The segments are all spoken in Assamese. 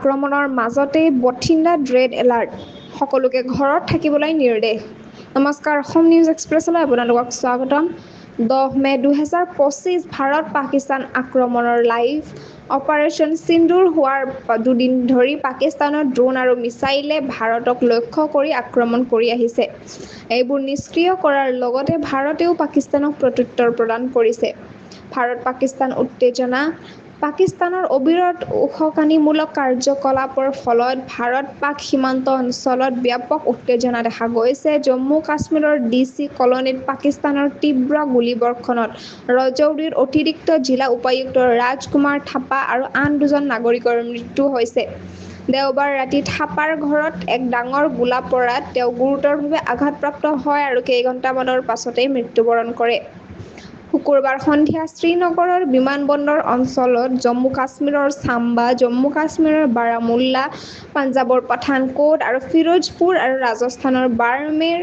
আক্ৰমণৰ মাজতেই বঠিণ্ডাত ৰেড এলাৰ্ট, সকলোকে ঘৰত থাকিবলৈ নিৰ্দেশ। নমস্কাৰ, অসম নিউজ এক্সপ্ৰেছলৈ আপোনালোকক স্বাগতম। 10 মে 2025 ভাৰত-পাকিস্তান আক্ৰমণৰ লাইভ অপাৰেশ্যন সিন্দুৰ হোৱাৰ দুদিন ধৰি পাকিস্তানৰ ড্ৰোন আৰু মিছাইলে ভাৰতক লক্ষ্য কৰি আক্ৰমণ কৰি আহিছে। এইবোৰ নিষ্ক্ৰিয় কৰাৰ লগতে ভাৰতেও পাকিস্তানক প্ৰত্যুত্তৰ প্ৰদান কৰিছে। ভাৰত-পাকিস্তান উত্তেজনা। পাকিস্তানৰ অবিৰত উস্কানিমূলক কাৰ্যকলাপৰ ফলত ভাৰত-পাক সীমান্ত অঞ্চলত ব্যাপক উত্তেজনা দেখা গৈছে। জম্মু-কাশ্মীৰৰ DC কলনীত পাকিস্তানৰ তীব্ৰ গুলীবৰ্ষণত ৰজৌৰীৰ অতিৰিক্ত জিলা উপায়ুক্ত ৰাজকুমাৰ থাপা আৰু আন দুজন নাগৰিকৰ মৃত্যু হৈছে। দেওবাৰ ৰাতি থাপাৰ ঘৰত এক ডাঙৰ গোলা পৰাত তেওঁ গুৰুতৰভাৱে আঘাতপ্ৰাপ্ত হয় আৰু কেইঘণ্টামানৰ পাছতেই মৃত্যুবৰণ কৰে। শুকুৰবাৰ সন্ধিয়া শ্ৰীনগৰৰ বিমানবন্দৰ অঞ্চলত জম্মু-কাশ্মীৰৰ ছাম্বা, জম্মু-কাশ্মীৰৰ বাৰামুল্লা, পঞ্জাৱৰ পাঠানকোট আৰু ফিৰোজপুৰ আৰু ৰাজস্থানৰ বাৰ্মেৰ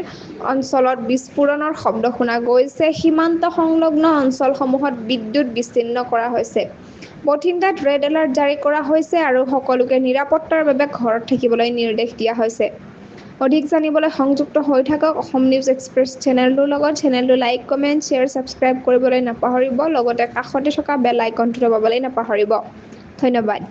অঞ্চলত বিস্ফোৰণৰ শব্দ শুনা গৈছে। সীমান্ত সংলগ্ন অঞ্চলসমূহত বিদ্যুৎ বিচ্ছিন্ন কৰা হৈছে। বঠিণ্ডাত ৰেড এলাৰ্ট জাৰি কৰা হৈছে আৰু সকলোকে নিৰাপত্তাৰ বাবে ঘৰত থাকিবলৈ নিৰ্দেশ দিয়া হৈছে। অধিক জানিবলৈ সংযুক্ত হৈ থাকক অসম নিউজ এক্সপ্ৰেছ চেনেলটোৰ লগত। চেনেলটো লাইক, কমেণ্ট, শ্বেয়াৰ, ছাবস্ক্ৰাইব কৰিবলৈ নাপাহৰিব। লগতে কাষতে থকা বেল আইকনটো দবাবলৈ নাপাহৰিব। ধন্যবাদ।